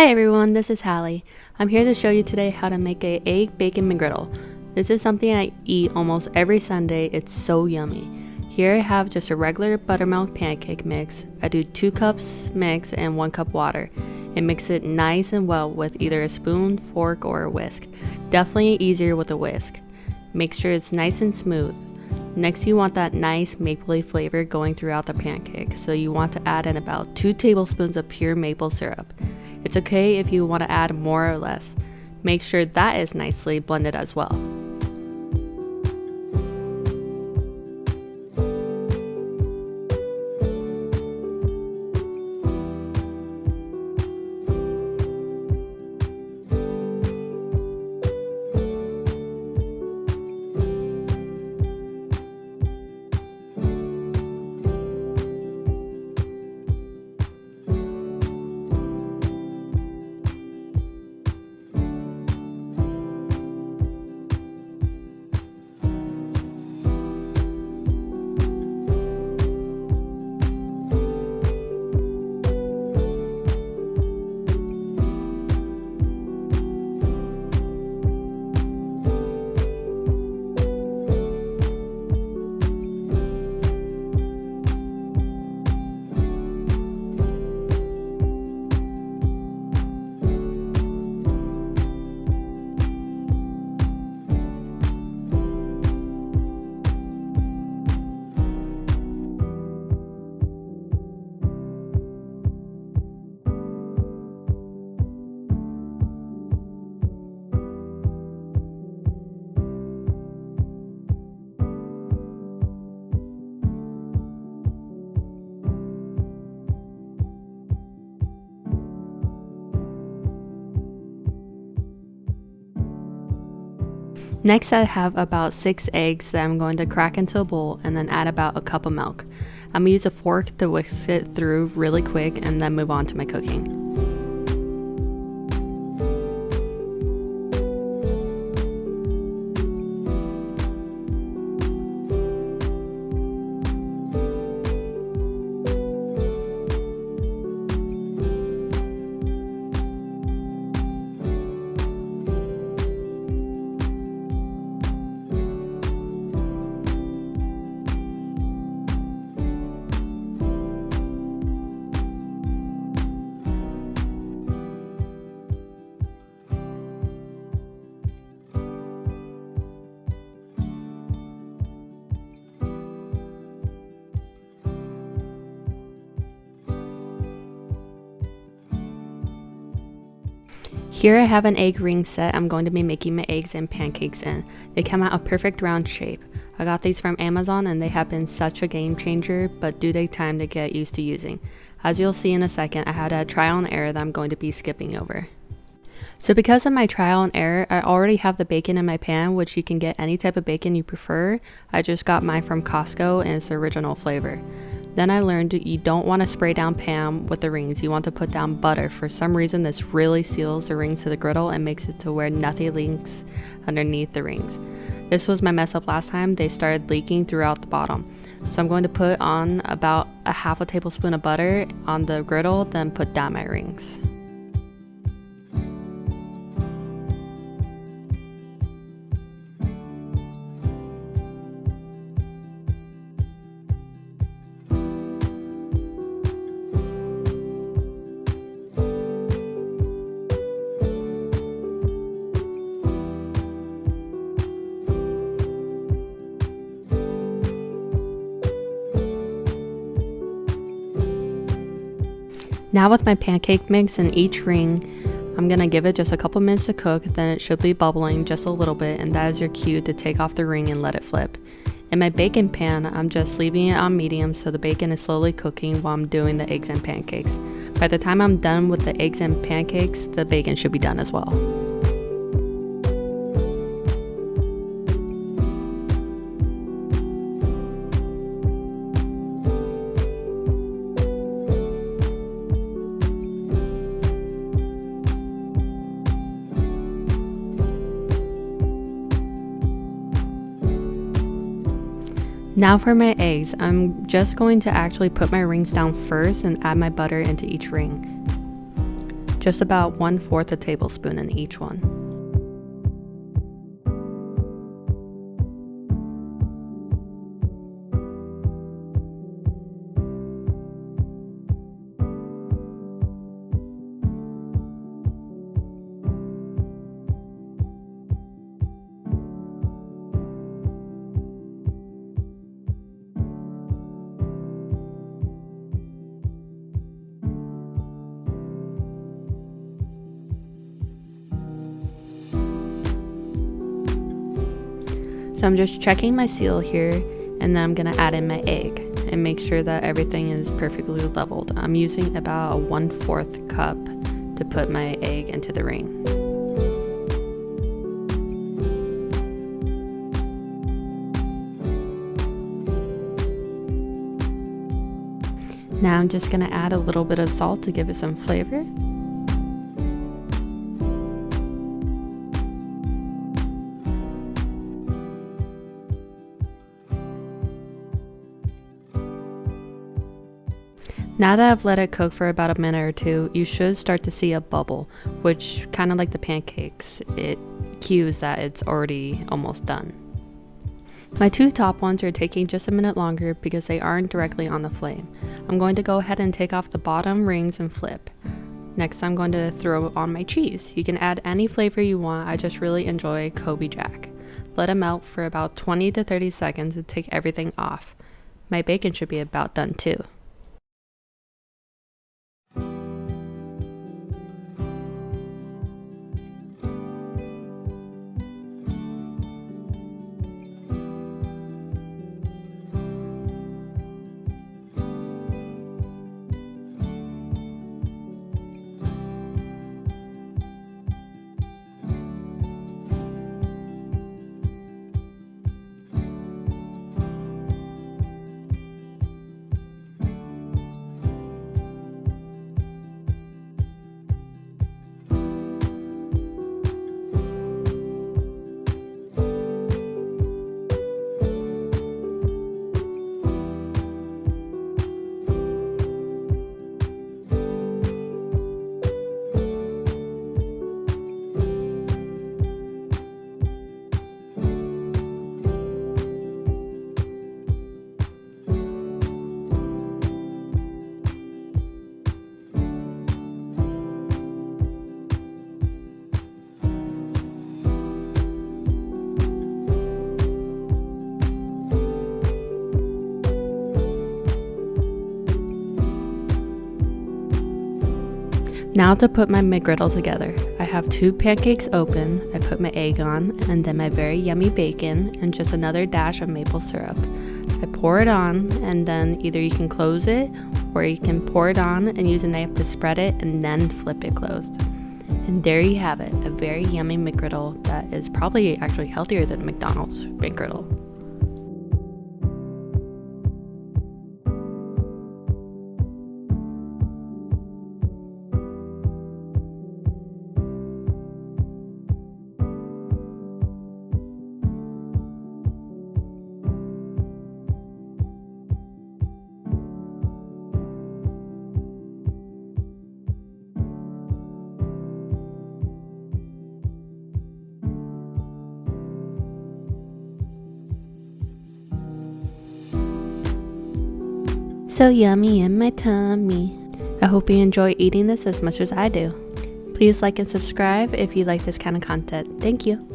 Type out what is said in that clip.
Hi everyone, this is Hallie. I'm here to show you today how to make a egg bacon McGriddle. This is something I eat almost every Sunday. It's so yummy. Here I have just a regular buttermilk pancake mix. I do 2 cups mix and 1 cup water and mix it nice and well with either a spoon, fork, or a whisk. Definitely easier with a whisk. Make sure it's nice and smooth. Next, you want that nice mapley flavor going throughout the pancake, so you want to add in about 2 tablespoons of pure maple syrup. It's okay if you want to add more or less. Make sure that is nicely blended as well. Next, I have about 6 eggs that I'm going to crack into a bowl and then add about a cup of milk. I'm going to use a fork to whisk it through really quick and then move on to my cooking. Here I have an egg ring set I'm going to be making my eggs and pancakes in. They come out a perfect round shape. I got these from Amazon and they have been such a game changer, but do take time to get used to using. As you'll see in a second, I had a trial and error that I'm going to be skipping over. So because of my trial and error, I already have the bacon in my pan, which you can get any type of bacon you prefer. I just got mine from Costco and it's the original flavor. Then I learned you don't want to spray down Pam with the rings. You want to put down butter. For some reason, this really seals the rings to the griddle and makes it to where nothing leaks underneath the rings. This was my mess up last time. They started leaking throughout the bottom. So I'm going to put on about a half a tablespoon of butter on the griddle, then put down my rings. Now with my pancake mix in each ring, I'm going to give it just a couple minutes to cook, then it should be bubbling just a little bit, and that is your cue to take off the ring and let it flip. In my bacon pan, I'm just leaving it on medium so the bacon is slowly cooking while I'm doing the eggs and pancakes. By the time I'm done with the eggs and pancakes, the bacon should be done as well. Now for my eggs, I'm just going to actually put my rings down first and add my butter into each ring. just about 1/4 a tablespoon in each one. So I'm just checking my seal here, and then I'm gonna add in my egg and make sure that everything is perfectly leveled. I'm using about a 1/4 cup to put my egg into the ring. Now I'm just gonna add a little bit of salt to give it some flavor. Now that I've let it cook for about a minute or two, you should start to see a bubble, which, kind of like the pancakes, it cues that it's already almost done. My two top ones are taking just a minute longer because they aren't directly on the flame. I'm going to go ahead and take off the bottom rings and flip. Next, I'm going to throw on my cheese. You can add any flavor you want. I just really enjoy Kobe Jack. Let it melt for about 20 to 30 seconds and take everything off. My bacon should be about done too. Now to put my McGriddle together. I have 2 pancakes open, I put my egg on, and then my very yummy bacon, and just another dash of maple syrup. I pour it on, and then either you can close it, or you can pour it on and use a knife to spread it, and then flip it closed. And there you have it, a very yummy McGriddle that is probably actually healthier than McDonald's Mcgriddle. So yummy in my tummy. I hope you enjoy eating this as much as I do. Please like and subscribe if you like this kind of content. Thank you.